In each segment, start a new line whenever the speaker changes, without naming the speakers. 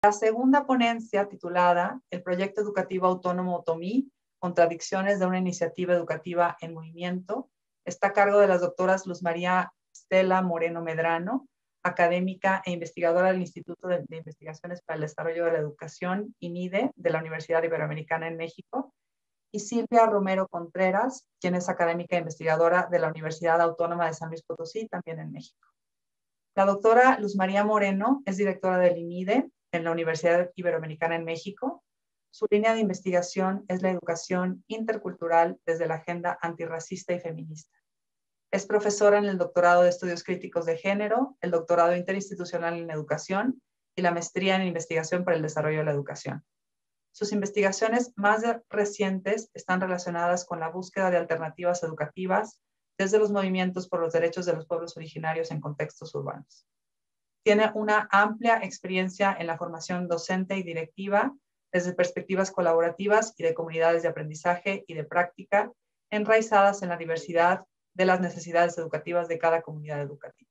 La segunda ponencia, titulada El Proyecto Educativo Autónomo Otomí, Contradicciones de una Iniciativa Educativa en Movimiento, está a cargo de las doctoras Luz María Estela Moreno Medrano, académica e investigadora del Instituto de Investigaciones para el Desarrollo de la Educación, INIDE, de la Universidad Iberoamericana en México, y Silvia Romero Contreras, quien es académica e investigadora de la Universidad Autónoma de San Luis Potosí, también en México. La doctora Luz María Moreno es directora del INIDE en la Universidad Iberoamericana en México. Su línea de investigación es la educación intercultural desde la agenda antirracista y feminista. Es profesora en el doctorado de Estudios Críticos de Género, el doctorado interinstitucional en educación y la maestría en investigación para el desarrollo de la educación. Sus investigaciones más recientes están relacionadas con la búsqueda de alternativas educativas desde los movimientos por los derechos de los pueblos originarios en contextos urbanos. Tiene una amplia experiencia en la formación docente y directiva desde perspectivas colaborativas y de comunidades de aprendizaje y de práctica enraizadas en la diversidad de las necesidades educativas de cada comunidad educativa.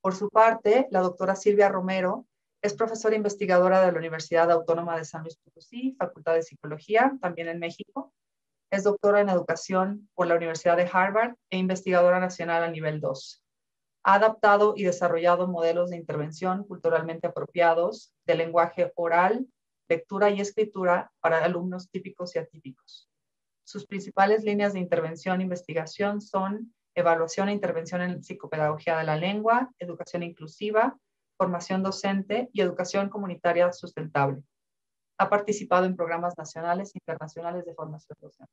Por su parte, la doctora Silvia Romero es profesora investigadora de la Universidad Autónoma de San Luis Potosí, Facultad de Psicología, también en México. Es doctora en educación por la Universidad de Harvard e investigadora nacional a nivel 2. Ha adaptado y desarrollado modelos de intervención culturalmente apropiados de lenguaje oral, lectura y escritura para alumnos típicos y atípicos. Sus principales líneas de intervención e investigación son evaluación e intervención en psicopedagogía de la lengua, educación inclusiva, formación docente y educación comunitaria sustentable. Ha participado en programas nacionales e internacionales de formación docente.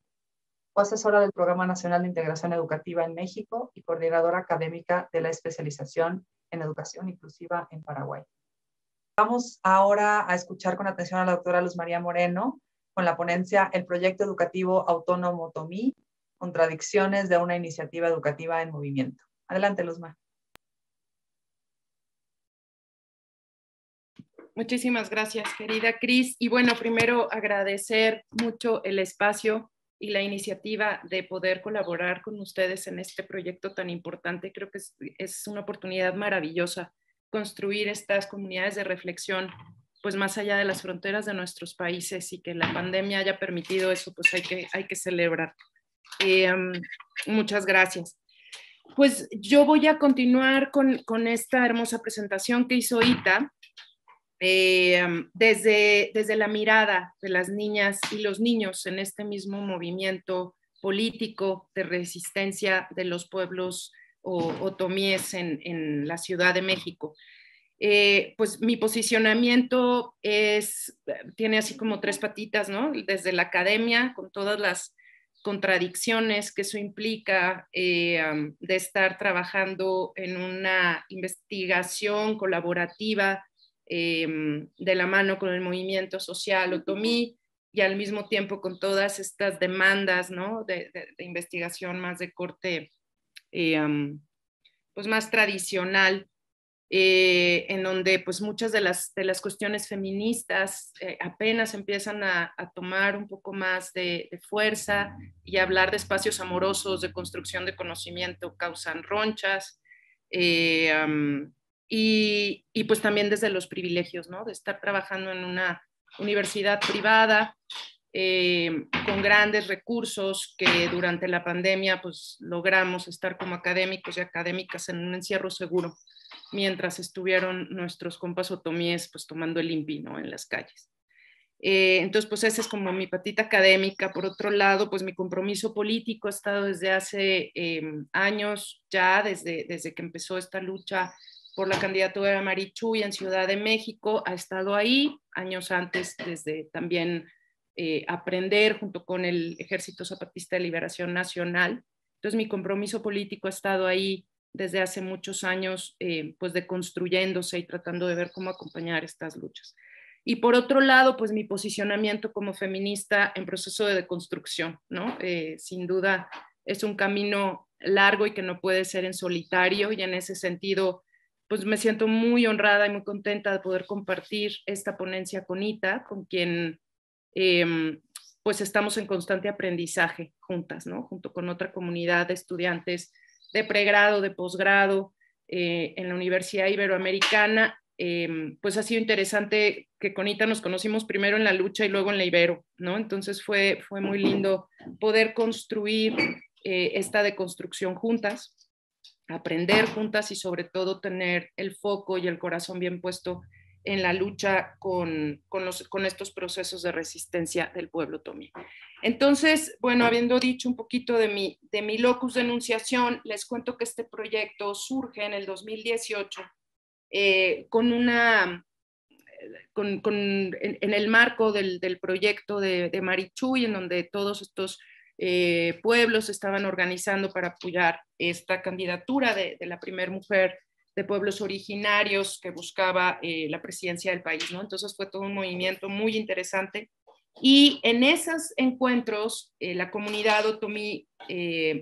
Fue asesora del Programa Nacional de Integración Educativa en México y coordinadora académica de la especialización en educación inclusiva en Paraguay. Vamos ahora a escuchar con atención a la doctora Luz María Moreno con la ponencia El Proyecto Educativo Autónomo Otomí, Contradicciones de una Iniciativa Educativa en Movimiento. Adelante, Luzma.
Muchísimas gracias, querida Cris. Y bueno, primero agradecer mucho el espacio y la iniciativa de poder colaborar con ustedes en este proyecto tan importante. Creo que es una oportunidad maravillosa construir estas comunidades de reflexión, pues más allá de las fronteras de nuestros países, y que la pandemia haya permitido eso, pues hay que celebrar. Muchas gracias. Pues yo voy a continuar con esta hermosa presentación que hizo Ita, desde la mirada de las niñas y los niños en este mismo movimiento político de resistencia de los pueblos otomíes en la Ciudad de México. Pues mi posicionamiento tiene así como tres patitas, ¿no? Desde la academia, con todas las contradicciones que eso implica, de estar trabajando en una investigación colaborativa de la mano con el movimiento social otomí, y al mismo tiempo con todas estas demandas, ¿no? de investigación más de corte pues más tradicional, en donde pues muchas de las cuestiones feministas apenas empiezan a tomar un poco más de fuerza, y hablar de espacios amorosos, de construcción de conocimiento, causan ronchas, y pues también desde los privilegios, ¿no? De estar trabajando en una universidad privada con grandes recursos, que durante la pandemia pues logramos estar como académicos y académicas en un encierro seguro, mientras estuvieron nuestros compas otomíes pues tomando el INPI, ¿no? En las calles. Entonces pues esa es como mi patita académica. Por otro lado, pues mi compromiso político ha estado desde hace años ya, desde que empezó esta lucha por la candidatura de Marichuy en Ciudad de México. Ha estado ahí años antes, desde también aprender junto con el Ejército Zapatista de Liberación Nacional. Entonces mi compromiso político ha estado ahí desde hace muchos años, pues deconstruyéndose y tratando de ver cómo acompañar estas luchas. Y por otro lado, pues mi posicionamiento como feminista en proceso de deconstrucción, ¿no? Sin duda es un camino largo y que no puede ser en solitario, y en ese sentido pues me siento muy honrada y muy contenta de poder compartir esta ponencia con Ita, con quien pues estamos en constante aprendizaje juntas, ¿no? Junto con otra comunidad de estudiantes de pregrado, de posgrado, en la Universidad Iberoamericana, pues ha sido interesante que con Ita nos conocimos primero en la lucha y luego en la Ibero, ¿no? Entonces fue muy lindo poder construir esta deconstrucción juntas, aprender juntas y sobre todo tener el foco y el corazón bien puesto en la lucha con estos procesos de resistencia del pueblo otomí. Entonces, bueno, habiendo dicho un poquito de mi locus de enunciación, les cuento que este proyecto surge en el 2018 en el marco del proyecto de Marichuy, en donde todos estos pueblos estaban organizando para apoyar esta candidatura de la primera mujer de pueblos originarios que buscaba la presidencia del país, ¿no? Entonces fue todo un movimiento muy interesante. Y en esos encuentros, la comunidad otomí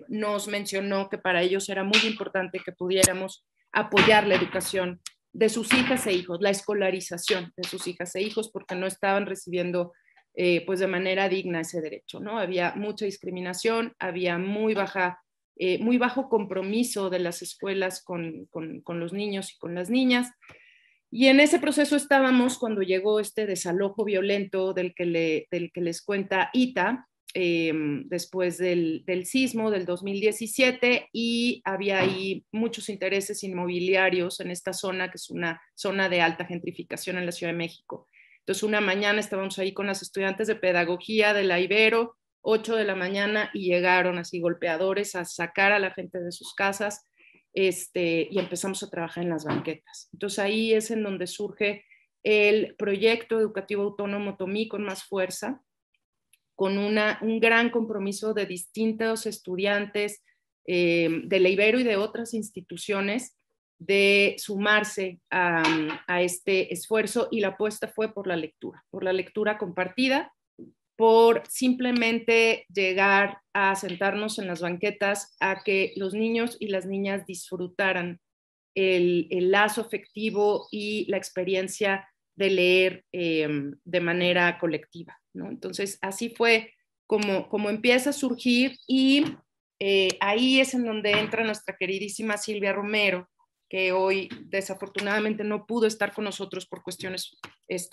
nos mencionó que para ellos era muy importante que pudiéramos apoyar la educación de sus hijas e hijos, la escolarización de sus hijas e hijos, porque no estaban recibiendo pues de manera digna ese derecho, ¿no? Había mucha discriminación, había muy bajo compromiso de las escuelas con los niños y con las niñas. Y en ese proceso estábamos cuando llegó este desalojo violento del que les cuenta Ita, después del sismo del 2017, y había ahí muchos intereses inmobiliarios en esta zona, que es una zona de alta gentrificación en la Ciudad de México. Entonces una mañana estábamos ahí con las estudiantes de pedagogía de la Ibero, 8 de la mañana, y llegaron así golpeadores a sacar a la gente de sus casas, y empezamos a trabajar en las banquetas. Entonces ahí es en donde surge el proyecto educativo autónomo otomí con más fuerza, con un gran compromiso de distintos estudiantes de la Ibero y de otras instituciones de sumarse a este esfuerzo, y la apuesta fue por la lectura compartida, por simplemente llegar a sentarnos en las banquetas a que los niños y las niñas disfrutaran el lazo afectivo y la experiencia de leer de manera colectiva, ¿no? Entonces, así fue como empieza a surgir, y ahí es en donde entra nuestra queridísima Silvia Romero, que hoy desafortunadamente no pudo estar con nosotros por cuestiones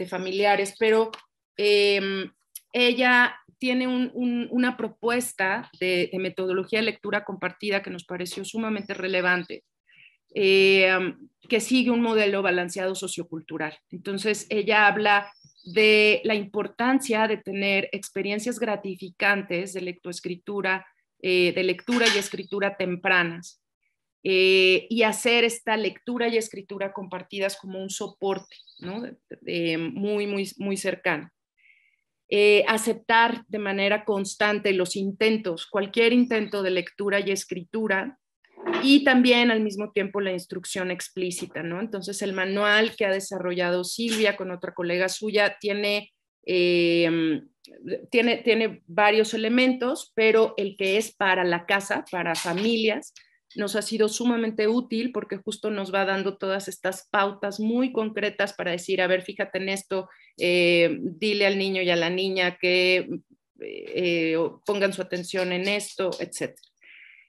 familiares, pero ella tiene una propuesta de metodología de lectura compartida que nos pareció sumamente relevante, que sigue un modelo balanceado sociocultural. Entonces, ella habla de la importancia de tener experiencias gratificantes de lectoescritura, de lectura y escritura tempranas, y hacer esta lectura y escritura compartidas como un soporte, ¿no? Muy cercano. Aceptar de manera constante los intentos, cualquier intento de lectura y escritura, y también al mismo tiempo la instrucción explícita, ¿no? Entonces el manual que ha desarrollado Silvia con otra colega suya tiene varios elementos, pero el que es para la casa, para familias, nos ha sido sumamente útil porque justo nos va dando todas estas pautas muy concretas para decir, a ver, fíjate en esto, dile al niño y a la niña que pongan su atención en esto, etc.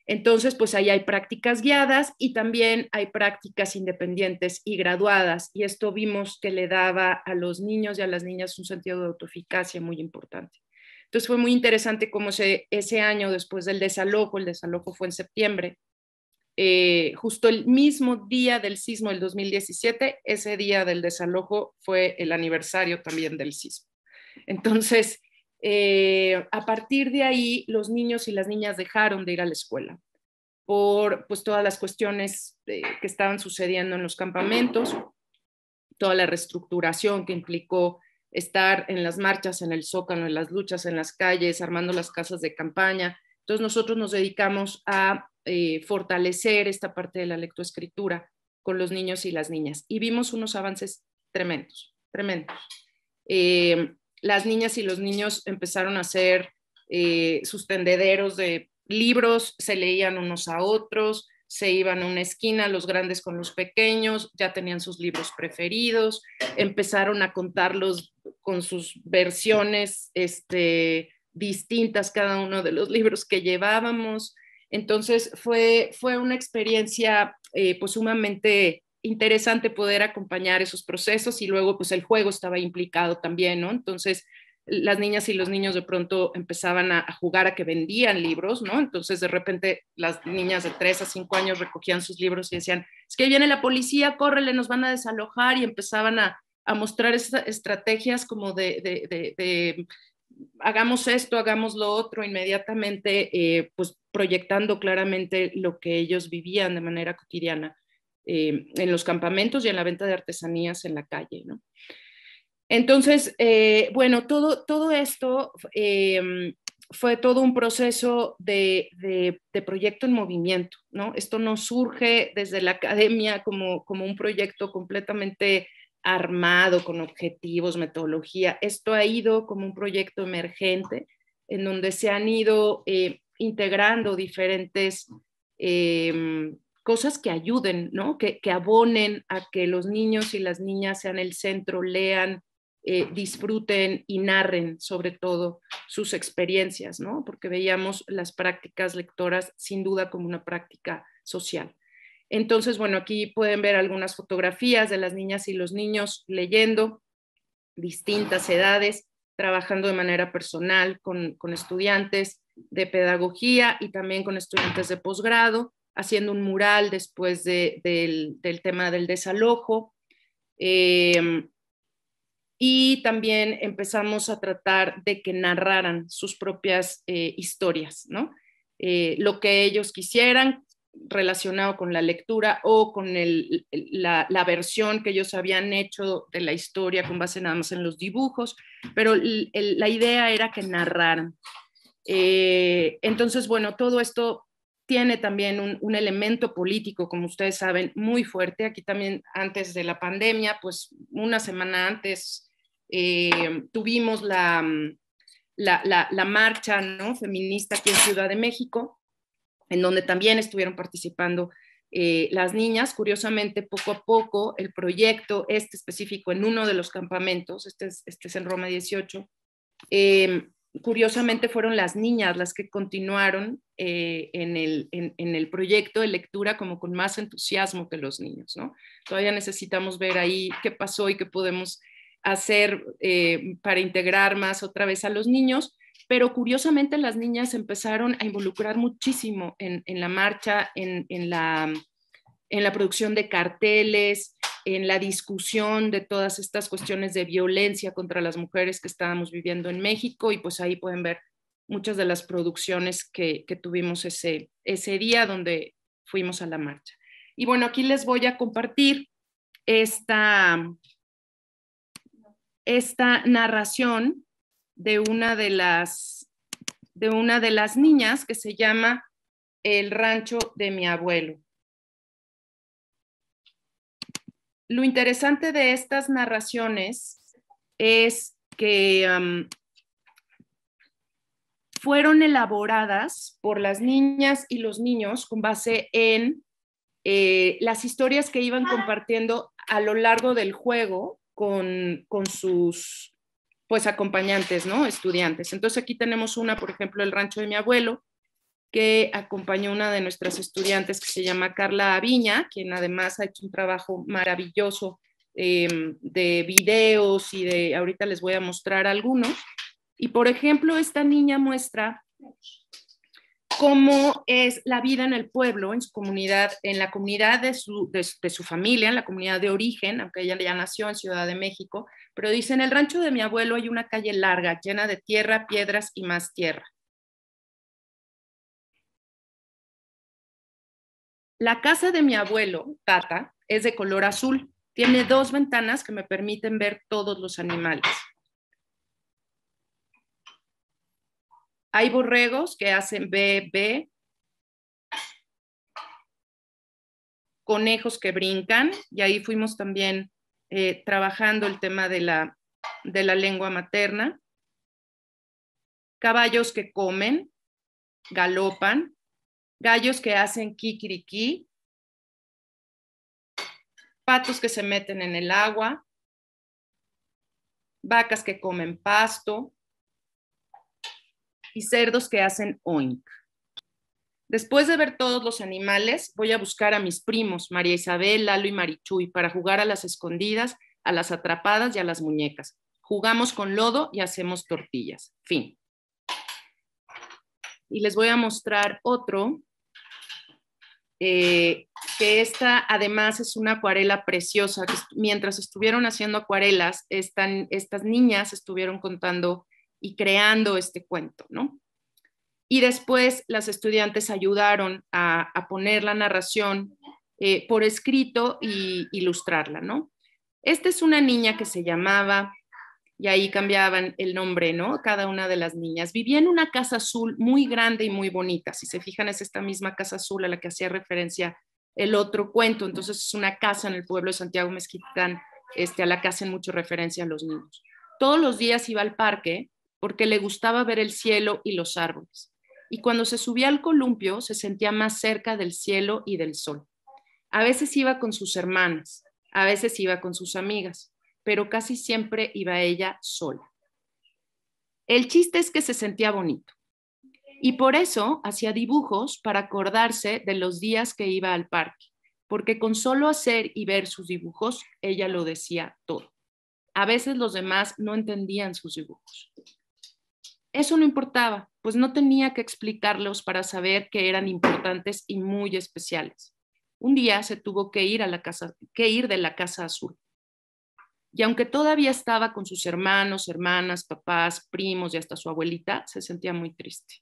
Entonces, pues ahí hay prácticas guiadas y también hay prácticas independientes y graduadas, y esto vimos que le daba a los niños y a las niñas un sentido de autoeficacia muy importante. Entonces fue muy interesante cómo ese año después del desalojo, el desalojo fue en septiembre, justo el mismo día del sismo del 2017, ese día del desalojo fue el aniversario también del sismo. Entonces, a partir de ahí, los niños y las niñas dejaron de ir a la escuela por pues, todas las cuestiones que estaban sucediendo en los campamentos, toda la reestructuración que implicó estar en las marchas, en el Zócalo, en las luchas, en las calles, armando las casas de campaña. Entonces nosotros nos dedicamos a fortalecer esta parte de la lectoescritura con los niños y las niñas, y vimos unos avances tremendos. Las niñas y los niños empezaron a hacer sus tendederos de libros, se leían unos a otros, se iban a una esquina, los grandes con los pequeños, ya tenían sus libros preferidos, empezaron a contarlos con sus versiones distintas cada uno de los libros que llevábamos. Entonces fue una experiencia pues sumamente interesante poder acompañar esos procesos y luego pues el juego estaba implicado también, ¿no? Entonces las niñas y los niños de pronto empezaban a jugar a que vendían libros, ¿no? Entonces de repente las niñas de 3 a 5 años recogían sus libros y decían, es que viene la policía, córrele, nos van a desalojar, y empezaban a mostrar esas estrategias como de hagamos esto, hagamos lo otro, inmediatamente pues proyectando claramente lo que ellos vivían de manera cotidiana en los campamentos y en la venta de artesanías en la calle, ¿no? Entonces, bueno, todo esto fue todo un proceso de proyecto en movimiento, ¿no? Esto no surge desde la academia como un proyecto completamente armado, con objetivos, metodología. Esto ha ido como un proyecto emergente en donde se han ido integrando diferentes cosas que ayuden, ¿no? Que abonen a que los niños y las niñas sean el centro, lean, disfruten y narren sobre todo sus experiencias, ¿no? Porque veíamos las prácticas lectoras sin duda como una práctica social. Entonces, bueno, aquí pueden ver algunas fotografías de las niñas y los niños leyendo, distintas edades, trabajando de manera personal con estudiantes de pedagogía y también con estudiantes de posgrado, haciendo un mural después del tema del desalojo. Y también empezamos a tratar de que narraran sus propias historias, ¿no? Lo que ellos quisieran relacionado con la lectura o con la versión que ellos habían hecho de la historia con base nada más en los dibujos, pero la idea era que narraran. Entonces, bueno, todo esto tiene también un elemento político, como ustedes saben, muy fuerte. Aquí también antes de la pandemia, pues una semana antes, tuvimos la marcha, ¿no?, feminista aquí en Ciudad de México, en donde también estuvieron participando las niñas. Curiosamente, poco a poco, el proyecto específico en uno de los campamentos, este es en Roma 18, curiosamente fueron las niñas las que continuaron en el proyecto de lectura como con más entusiasmo que los niños, ¿no? Todavía necesitamos ver ahí qué pasó y qué podemos hacer para integrar más otra vez a los niños, pero curiosamente las niñas empezaron a involucrar muchísimo en la marcha, en la producción de carteles, en la discusión de todas estas cuestiones de violencia contra las mujeres que estábamos viviendo en México, y pues ahí pueden ver muchas de las producciones que tuvimos ese día donde fuimos a la marcha. Y bueno, aquí les voy a compartir esta narración de una de las niñas que se llama El rancho de mi abuelo. Lo interesante de estas narraciones es que fueron elaboradas por las niñas y los niños con base en las historias que iban compartiendo a lo largo del juego con sus pues acompañantes, ¿no?, estudiantes. Entonces aquí tenemos una, por ejemplo, El rancho de mi abuelo, que acompañó una de nuestras estudiantes que se llama Carla Aviña, quien además ha hecho un trabajo maravilloso de videos y ahorita les voy a mostrar algunos. Y por ejemplo, esta niña muestra cómo es la vida en el pueblo, en su comunidad, en la comunidad de su familia, en la comunidad de origen, aunque ella ya nació en Ciudad de México, pero dice, en el rancho de mi abuelo hay una calle larga, llena de tierra, piedras y más tierra. La casa de mi abuelo, Tata, es de color azul. Tiene 2 ventanas que me permiten ver todos los animales. Hay borregos que hacen be, conejos que brincan, y ahí fuimos también trabajando el tema de la lengua materna. Caballos que comen, galopan, gallos que hacen kikiriki, patos que se meten en el agua, vacas que comen pasto y cerdos que hacen oink. Después de ver todos los animales, voy a buscar a mis primos, María Isabel, Lalo y Marichuy, para jugar a las escondidas, a las atrapadas y a las muñecas. Jugamos con lodo y hacemos tortillas. Fin. Y les voy a mostrar otro, que esta además es una acuarela preciosa. Que mientras estuvieron haciendo acuarelas, estas niñas estuvieron contando y creando este cuento, ¿no? Y después las estudiantes ayudaron a poner la narración por escrito y ilustrarla, ¿no? Esta es una niña que se llamaba, y ahí cambiaban el nombre, ¿no? Cada una de las niñas. Vivía en una casa azul muy grande y muy bonita. Si se fijan, es esta misma casa azul a la que hacía referencia el otro cuento. Entonces es una casa en el pueblo de Santiago Mezquitán, a la que hacen mucho referencia a los niños. Todos los días iba al parque porque le gustaba ver el cielo y los árboles. Y cuando se subía al columpio se sentía más cerca del cielo y del sol. A veces iba con sus hermanas, a veces iba con sus amigas, pero casi siempre iba ella sola. El chiste es que se sentía bonito y por eso hacía dibujos para acordarse de los días que iba al parque, porque con solo hacer y ver sus dibujos, ella lo decía todo. A veces los demás no entendían sus dibujos. Eso no importaba, pues no tenía que explicarlos para saber que eran importantes y muy especiales. Un día se tuvo que ir de la casa azul. Y aunque todavía estaba con sus hermanos, hermanas, papás, primos y hasta su abuelita, se sentía muy triste.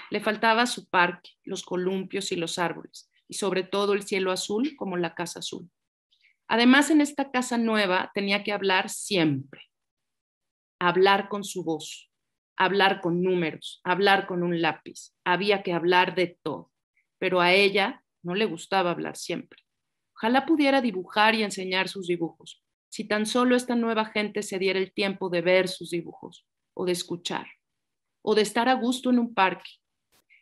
Le faltaba su parque, los columpios y los árboles, y sobre todo el cielo azul como la casa azul. Además, en esta casa nueva tenía que hablar siempre, hablar con su voz, hablar con números, hablar con un lápiz. Había que hablar de todo, pero a ella no le gustaba hablar siempre. Ojalá pudiera dibujar y enseñar sus dibujos. Si tan solo esta nueva gente se diera el tiempo de ver sus dibujos, o de escuchar, o de estar a gusto en un parque.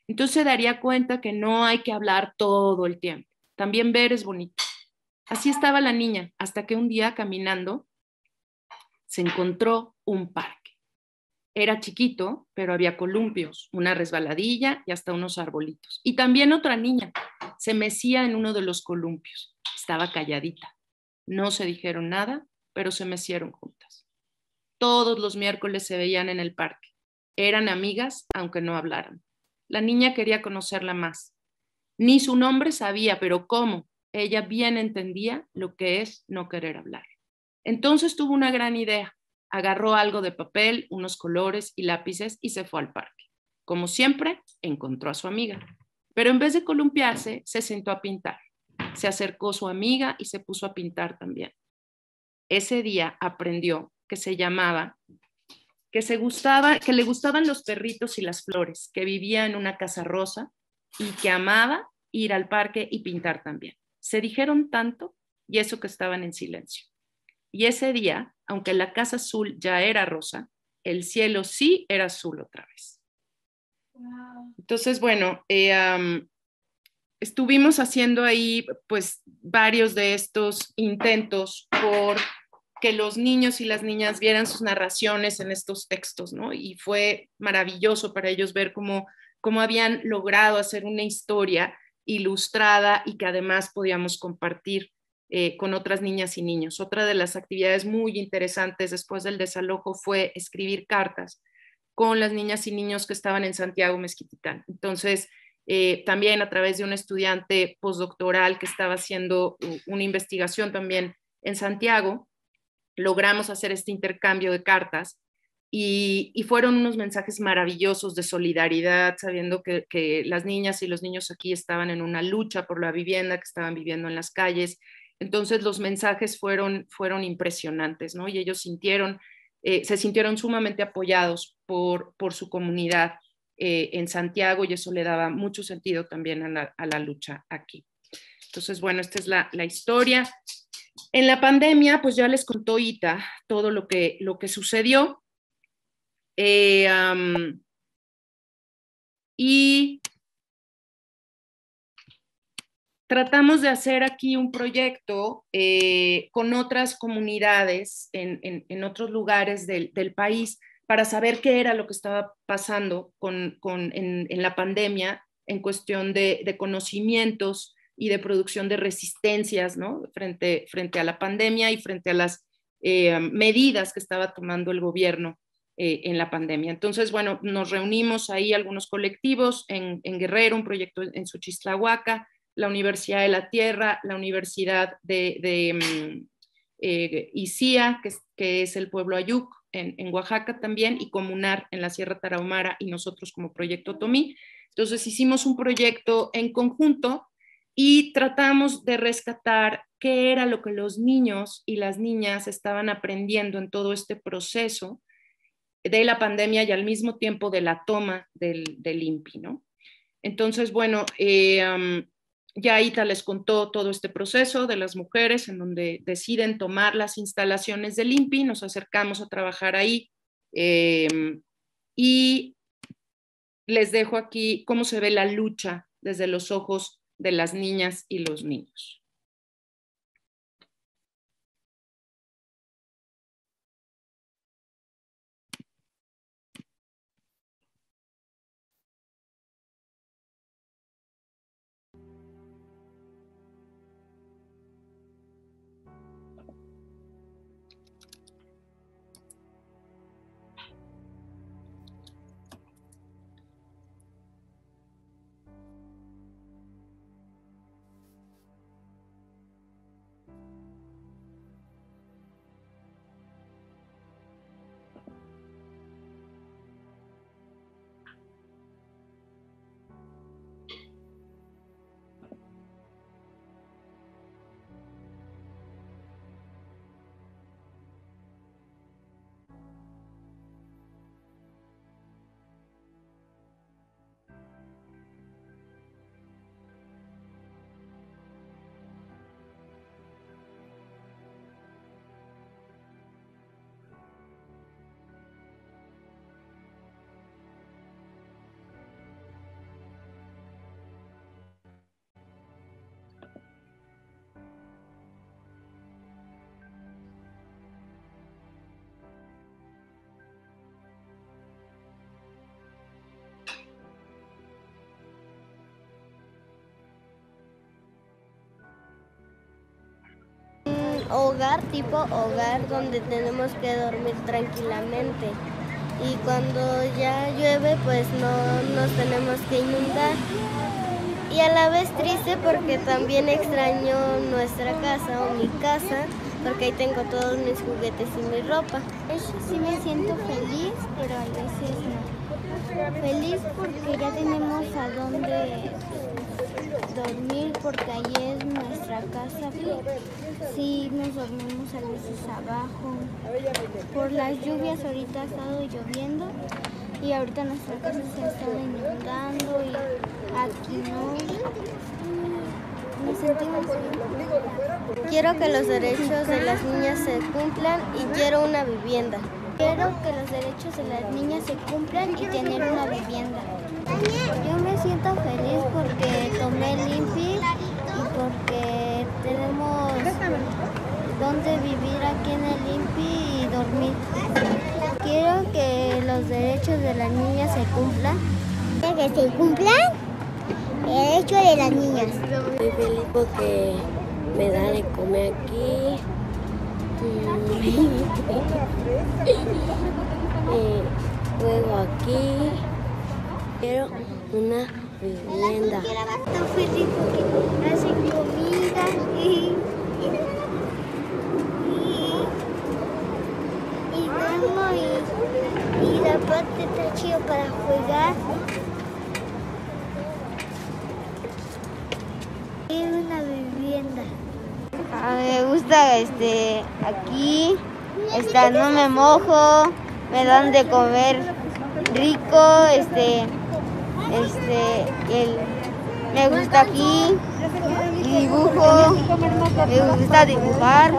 Entonces se daría cuenta que no hay que hablar todo el tiempo. También ver es bonito. Así estaba la niña, hasta que un día caminando se encontró un parque. Era chiquito, pero había columpios, una resbaladilla y hasta unos arbolitos. Y también otra niña se mecía en uno de los columpios. Estaba calladita. No se dijeron nada, pero se mecieron juntas. Todos los miércoles se veían en el parque. Eran amigas, aunque no hablaran. La niña quería conocerla más. Ni su nombre sabía, pero ¿cómo? Ella bien entendía lo que es no querer hablar. Entonces tuvo una gran idea. Agarró algo de papel, unos colores y lápices y se fue al parque. Como siempre, encontró a su amiga. Pero en vez de columpiarse, se sentó a pintar. Se acercó a su amiga y se puso a pintar también. Ese día aprendió que que le gustaban los perritos y las flores, que vivía en una casa rosa y que amaba ir al parque y pintar también. Se dijeron tanto y eso que estaban en silencio. Y ese día, aunque la casa azul ya era rosa, el cielo sí era azul otra vez. Wow. Entonces, bueno, estuvimos haciendo ahí pues varios de estos intentos por que los niños y las niñas vieran sus narraciones en estos textos, ¿no? Y fue maravilloso para ellos ver cómo habían logrado hacer una historia ilustrada y que además podíamos compartir con otras niñas y niños. Otra de las actividades muy interesantes después del desalojo fue escribir cartas con las niñas y niños que estaban en Santiago Mezquititán. Entonces, también a través de un estudiante postdoctoral que estaba haciendo una investigación también en Santiago, logramos hacer este intercambio de cartas y fueron unos mensajes maravillosos de solidaridad, sabiendo que las niñas y los niños aquí estaban en una lucha por la vivienda, que estaban viviendo en las calles. Entonces los mensajes fueron impresionantes, ¿no? Y ellos se sintieron sumamente apoyados por su comunidad en Santiago y eso le daba mucho sentido también a la lucha aquí. Entonces, bueno, esta es la historia. En la pandemia, pues ya les contó Ita todo lo que sucedió. Y tratamos de hacer aquí un proyecto con otras comunidades en otros lugares del país para saber qué era lo que estaba pasando en la pandemia en cuestión de conocimientos y de producción de resistencias, ¿no? frente a la pandemia y frente a las medidas que estaba tomando el gobierno en la pandemia. Entonces, bueno, nos reunimos ahí algunos colectivos en Guerrero, un proyecto en Xochistlahuaca, la Universidad de la Tierra, la Universidad de Icía, que es el pueblo Ayuk, en Oaxaca también, y Comunar en la Sierra Tarahumara, y nosotros como Proyecto Otomí. Entonces hicimos un proyecto en conjunto y tratamos de rescatar qué era lo que los niños y las niñas estaban aprendiendo en todo este proceso de la pandemia y al mismo tiempo de la toma del INPI, ¿no? Entonces, bueno, ya Ita les contó todo este proceso de las mujeres en donde deciden tomar las instalaciones del INPI, nos acercamos a trabajar ahí y les dejo aquí cómo se ve la lucha desde los ojos de las niñas y los niños.
Hogar, tipo hogar, donde tenemos que dormir tranquilamente. Y cuando ya llueve, pues no nos tenemos que inundar. Y a la vez triste porque también extraño nuestra casa o mi casa, porque ahí tengo todos mis juguetes y mi ropa. Sí me siento feliz, pero a veces no. Feliz porque ya tenemos a dónde dormir, porque ahí es nuestra casa. Sí, nos dormimos a veces abajo. Por las lluvias ahorita ha estado lloviendo y ahorita nuestra casa se ha estado inundando y aquí no. Me sentimos bien. Quiero que los derechos de las niñas se cumplan y quiero una vivienda. Quiero que los derechos de las niñas se cumplan y tener una vivienda. Yo me siento feliz porque tomé el INPI y porque tenemos donde vivir aquí en el INPI y dormir. Quiero que los derechos de las niñas se cumplan. Que se cumplan el derecho de las niñas.
Estoy feliz porque me da de comer aquí. Juego aquí. Quiero una vivienda.
Estoy feliz porque hacen comida y duermo y la parte está chido para jugar. Quiero una vivienda.
Me gusta aquí, no me mojo, me dan de comer rico, me gusta aquí, dibujo, me gusta dibujar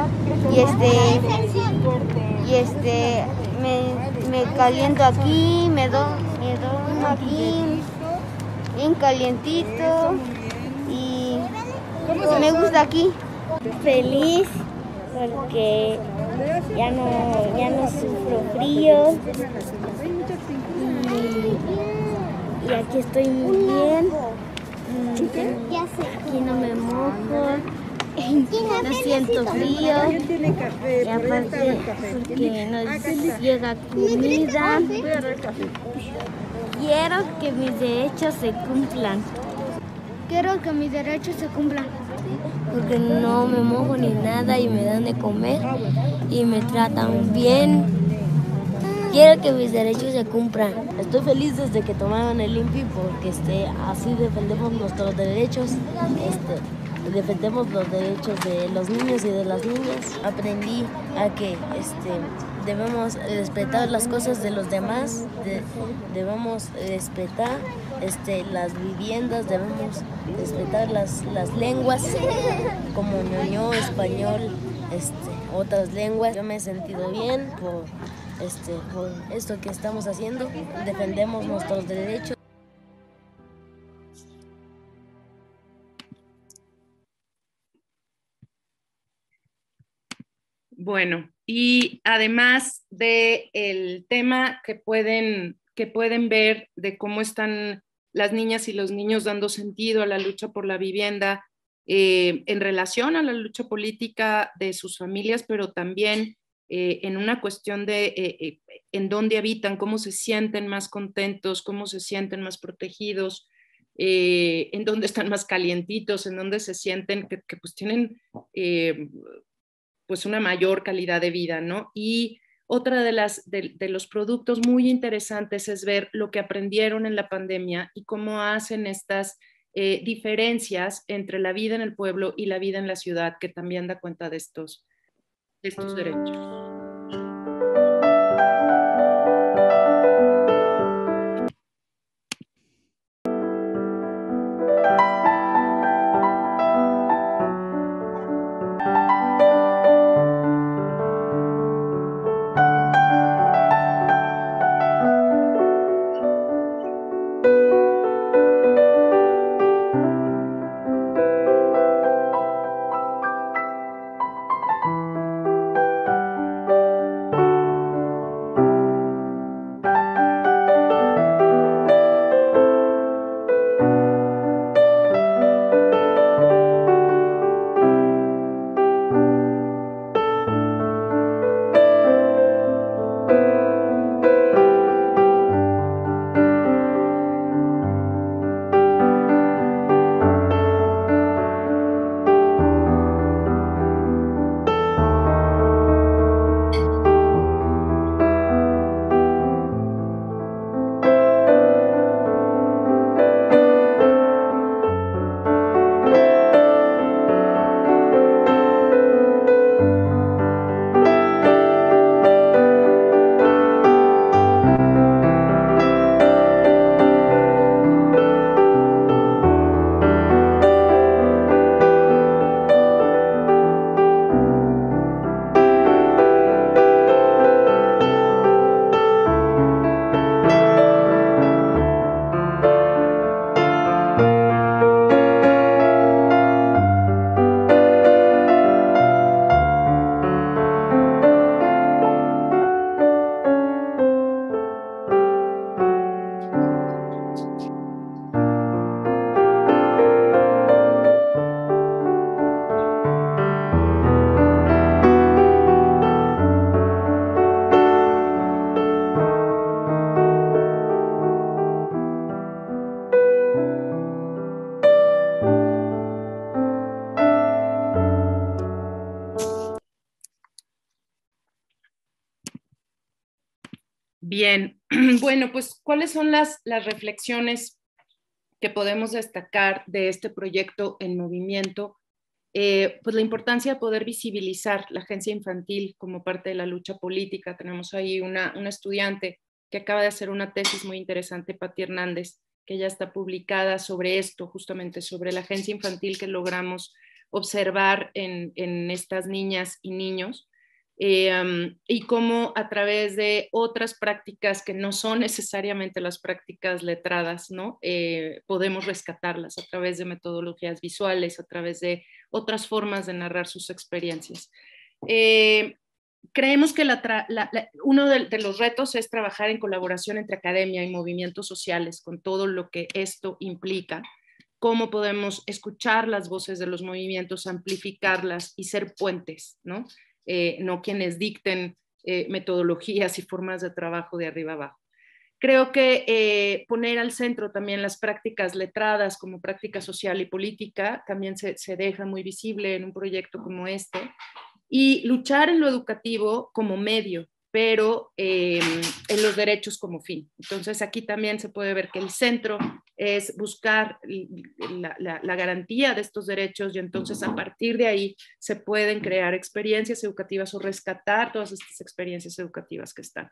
me caliento aquí, me duermo aquí, bien calientito y me gusta aquí.
Feliz porque ya no sufro frío y aquí estoy muy bien. Aquí no me mojo, no siento frío y aparte porque nos llega comida. Quiero que mis derechos se cumplan. Quiero que mis derechos se cumplan.
Porque no me mojo ni nada y me dan de comer y me tratan bien. Quiero que mis derechos se cumplan. Estoy feliz desde que tomaron el INPI porque así defendemos nuestros derechos. Defendemos los derechos de los niños y de las niñas. Aprendí a que debemos respetar las cosas de los demás, debemos respetar las viviendas, debemos respetar las lenguas como ñoño, español, otras lenguas. Yo me he sentido bien por esto que estamos haciendo, defendemos nuestros derechos.
Bueno, y además del tema que pueden ver de cómo están las niñas y los niños dando sentido a la lucha por la vivienda en relación a la lucha política de sus familias, pero también en una cuestión de en dónde habitan, cómo se sienten más contentos, cómo se sienten más protegidos, en dónde están más calientitos, en dónde se sienten que pues tienen pues una mayor calidad de vida, ¿no? Y otra de los productos muy interesantes es ver lo que aprendieron en la pandemia y cómo hacen estas diferencias entre la vida en el pueblo y la vida en la ciudad, que también da cuenta de estos derechos. Bien, bueno, pues ¿cuáles son las reflexiones que podemos destacar de este proyecto en movimiento? Pues la importancia de poder visibilizar la agencia infantil como parte de la lucha política. Tenemos ahí una estudiante que acaba de hacer una tesis muy interesante, Pati Hernández, que ya está publicada sobre esto, justamente sobre la agencia infantil que logramos observar en estas niñas y niños. Y cómo a través de otras prácticas que no son necesariamente las prácticas letradas, ¿no? Podemos rescatarlas a través de metodologías visuales, a través de otras formas de narrar sus experiencias. creemos que uno de los retos es trabajar en colaboración entre academia y movimientos sociales, con todo lo que esto implica. Cómo podemos escuchar las voces de los movimientos, amplificarlas y ser puentes, ¿no? No quienes dicten metodologías y formas de trabajo de arriba abajo. Creo que poner al centro también las prácticas letradas como práctica social y política también se deja muy visible en un proyecto como este, y luchar en lo educativo como medio, pero en los derechos como fin. Entonces aquí también se puede ver que el centro es buscar la garantía de estos derechos, y entonces a partir de ahí se pueden crear experiencias educativas o rescatar todas estas experiencias educativas que están.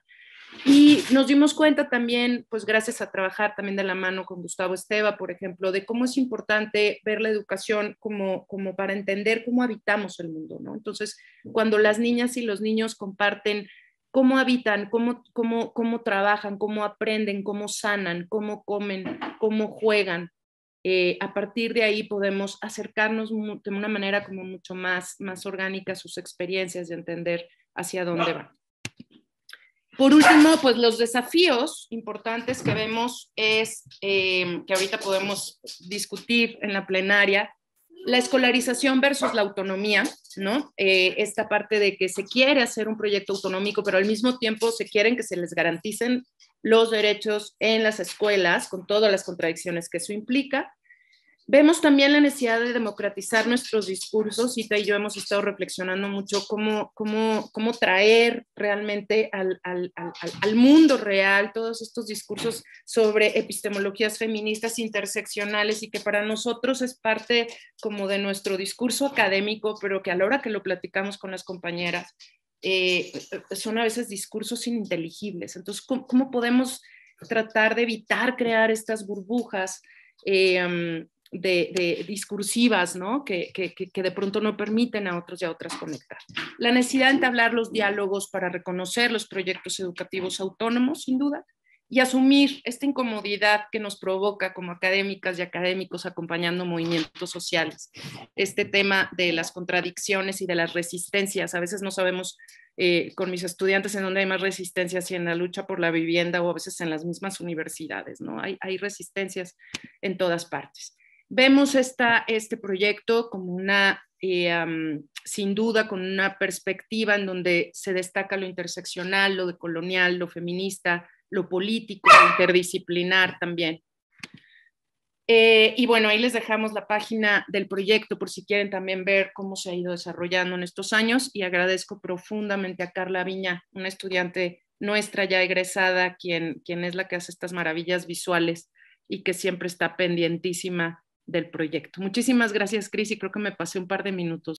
Y nos dimos cuenta también, pues gracias a trabajar también de la mano con Gustavo Esteva, por ejemplo, de cómo es importante ver la educación como para entender cómo habitamos el mundo, ¿no? Entonces, cuando las niñas y los niños comparten cómo habitan, cómo trabajan, cómo aprenden, cómo sanan, cómo comen, cómo juegan, a partir de ahí podemos acercarnos de una manera como mucho más orgánica a sus experiencias y entender hacia dónde van. Por último, pues los desafíos importantes que vemos es, que ahorita podemos discutir en la plenaria, la escolarización versus la autonomía, ¿no? Esta parte de que se quiere hacer un proyecto autonómico, pero al mismo tiempo se quieren que se les garanticen los derechos en las escuelas, con todas las contradicciones que eso implica. Vemos también la necesidad de democratizar nuestros discursos. Ita y yo hemos estado reflexionando mucho cómo traer realmente al mundo real todos estos discursos sobre epistemologías feministas interseccionales, y que para nosotros es parte como de nuestro discurso académico, pero que a la hora que lo platicamos con las compañeras, son a veces discursos ininteligibles. Entonces, ¿cómo podemos tratar de evitar crear estas burbujas de discursivas, ¿no? que de pronto no permiten a otros y a otras conectar? La necesidad de entablar los diálogos para reconocer los proyectos educativos autónomos, sin duda, y asumir esta incomodidad que nos provoca como académicas y académicos acompañando movimientos sociales. Este tema de las contradicciones y de las resistencias. A veces no sabemos con mis estudiantes en dónde hay más resistencias, si en la lucha por la vivienda o a veces en las mismas universidades, ¿no? Hay resistencias en todas partes. Vemos este proyecto como sin duda, con una perspectiva en donde se destaca lo interseccional, lo decolonial, lo feminista, lo político, lo interdisciplinar también. Y bueno, ahí les dejamos la página del proyecto por si quieren también ver cómo se ha ido desarrollando en estos años, y agradezco profundamente a Carla Viña, una estudiante nuestra ya egresada, quien es la que hace estas maravillas visuales y que siempre está pendientísima del proyecto. Muchísimas gracias, Cris, y creo que me pasé un par de minutos.